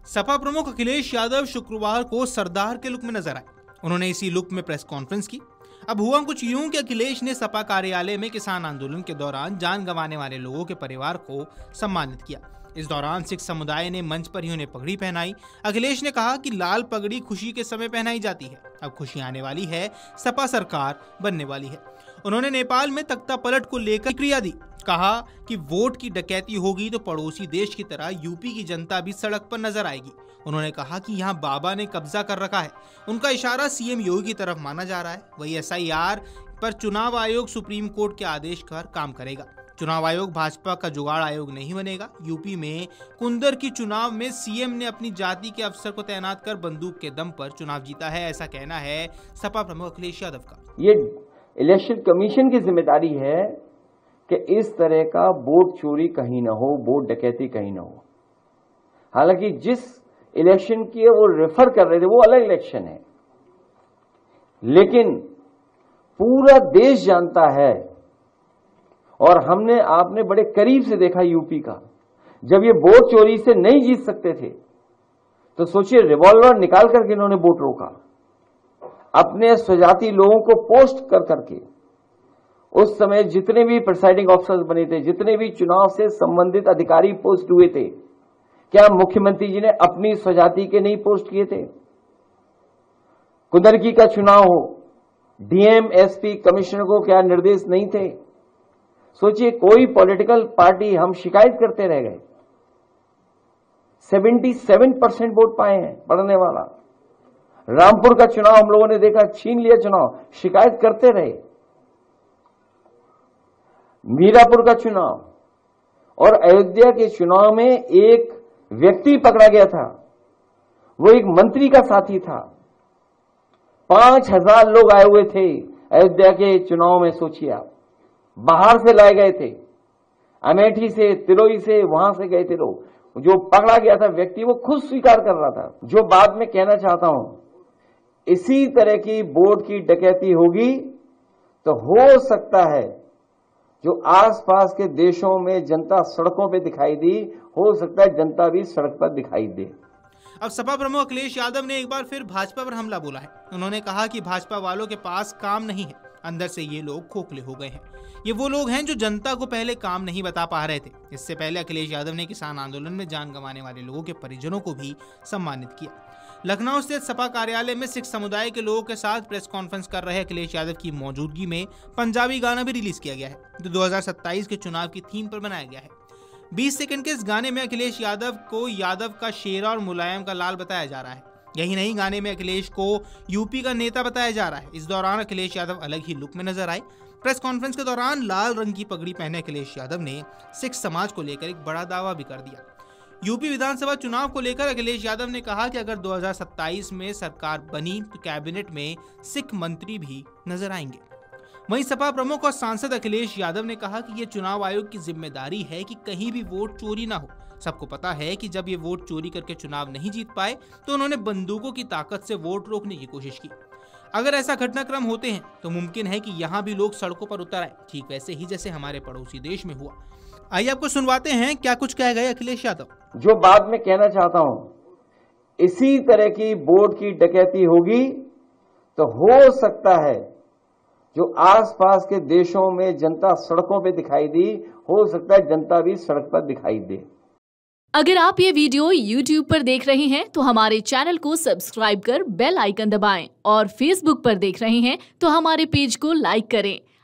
सपा प्रमुख अखिलेश यादव शुक्रवार को सरदार के लुक में नजर आए। उन्होंने इसी लुक में प्रेस कॉन्फ्रेंस की। अब हुआ कुछ यूं कि अखिलेश ने सपा कार्यालय में किसान आंदोलन के दौरान जान गंवाने वाले लोगों के परिवार को सम्मानित किया। इस दौरान सिख समुदाय ने मंच पर ही उन्हें पगड़ी पहनाई। अखिलेश ने कहा कि लाल पगड़ी खुशी के समय पहनाई जाती है, अब खुशी आने वाली है, सपा सरकार बनने वाली है। उन्होंने नेपाल में तख्ता पलट को लेकर क्रिया दी। कहा कि वोट की डकैती होगी तो पड़ोसी देश की तरह यूपी की जनता भी सड़क पर नजर आएगी। उन्होंने कहा कि यहाँ बाबा ने कब्जा कर रखा है। उनका इशारा सीएम योगी की तरफ माना जा रहा है। वही एसआईआर पर चुनाव आयोग सुप्रीम कोर्ट के आदेश पर काम करेगा। चुनाव आयोग भाजपा का जुगाड़ आयोग नहीं बनेगा। यूपी में कुंदर की चुनाव में सीएम ने अपनी जाति के अफसर को तैनात कर बंदूक के दम पर चुनाव जीता है, ऐसा कहना है सपा प्रमुख अखिलेश यादव का। ये इलेक्शन कमीशन की जिम्मेदारी है कि इस तरह का वोट चोरी कहीं ना हो, वोट डकैती कहीं ना हो। हालांकि जिस इलेक्शन की वो रेफर कर रहे थे वो अलग इलेक्शन है, लेकिन पूरा देश जानता है और आपने बड़े करीब से देखा यूपी का, जब ये वोट चोरी से नहीं जीत सकते थे तो सोचिए रिवॉल्वर निकाल करके इन्होंने वोट रोका। अपने स्वजाति लोगों को पोस्ट कर करके उस समय जितने भी प्रिसाइडिंग ऑफिसर्स बने थे, जितने भी चुनाव से संबंधित अधिकारी पोस्ट हुए थे, क्या मुख्यमंत्री जी ने अपनी स्वजाति के नहीं पोस्ट किए थे? कुंदरकी का चुनाव हो, डीएम एसपी कमिश्नर को क्या निर्देश नहीं थे? सोचिए कोई पॉलिटिकल पार्टी, हम शिकायत करते रह गए। 77% वोट पाए हैं पढ़ने वाला। रामपुर का चुनाव हम लोगों ने देखा, छीन लिया चुनाव, शिकायत करते रहे। मीरापुर का चुनाव और अयोध्या के चुनाव में एक व्यक्ति पकड़ा गया था, वो एक मंत्री का साथी था। 5000 लोग आए हुए थे अयोध्या के चुनाव में। सोचिए आप, बाहर से लाए गए थे, अमेठी से, तिलोई से, वहां से गए थे लोग। जो पकड़ा गया था व्यक्ति वो खुद स्वीकार कर रहा था। जो बात मैं कहना चाहता हूं, इसी तरह की वोट की डकैती होगी तो हो सकता है जो आसपास के देशों में जनता सड़कों पे दिखाई दी, हो सकता है जनता भी सड़क पर दिखाई दे। अब सपा प्रमुख अखिलेश यादव ने एक बार फिर भाजपा पर हमला बोला है। उन्होंने कहा कि भाजपा वालों के पास काम नहीं है, अंदर से ये लोग खोखले हो गए हैं। ये वो लोग हैं जो जनता को पहले काम नहीं बता पा रहे थे। इससे पहले अखिलेश यादव ने किसान आंदोलन में जान गंवाने वाले लोगों के परिजनों को भी सम्मानित किया। लखनऊ स्थित सपा कार्यालय में सिख समुदाय के लोगों के साथ प्रेस कॉन्फ्रेंस कर रहे अखिलेश यादव की मौजूदगी में पंजाबी गाना भी रिलीज किया गया है, जो 2027 के चुनाव की थीम पर बनाया गया है। 20 सेकंड के इस गाने में अखिलेश यादव को यादव का शेरा और मुलायम का लाल बताया जा रहा है। यही नहीं, गाने में अखिलेश को यूपी का नेता बताया जा रहा है। इस दौरान अखिलेश यादव अलग ही लुक में नजर आए। प्रेस कॉन्फ्रेंस के दौरान लाल रंग की पगड़ी पहने अखिलेश यादव ने सिख समाज को लेकर एक बड़ा दावा भी कर दिया। यूपी विधानसभा चुनाव को लेकर अखिलेश यादव ने कहा कि अगर 2027 में सरकार बनी तो कैबिनेट में सिख मंत्री भी नजर आएंगे। वहीं सपा प्रमुख और सांसद अखिलेश यादव ने कहा कि यह चुनाव आयोग की जिम्मेदारी है कि कहीं भी वोट चोरी ना हो। सबको पता है कि जब ये वोट चोरी करके चुनाव नहीं जीत पाए तो उन्होंने बंदूकों की ताकत से वोट रोकने की कोशिश की। अगर ऐसा घटनाक्रम होते हैं तो मुमकिन है कि यहाँ भी लोग सड़कों पर उतर आए, ठीक वैसे ही जैसे हमारे पड़ोसी देश में हुआ। आइए आपको सुनवाते हैं क्या कुछ कह गए अखिलेश यादव। जो बात मैं कहना चाहता हूं, इसी तरह की वोट की डकैती होगी तो हो सकता है जो आसपास के देशों में जनता सड़कों पे दिखाई दी, हो सकता है जनता भी सड़क पर दिखाई दे। अगर आप ये वीडियो YouTube पर देख रहे हैं तो हमारे चैनल को सब्सक्राइब कर बेल आइकन दबाएं और Facebook पर देख रहे हैं तो हमारे पेज को लाइक करें।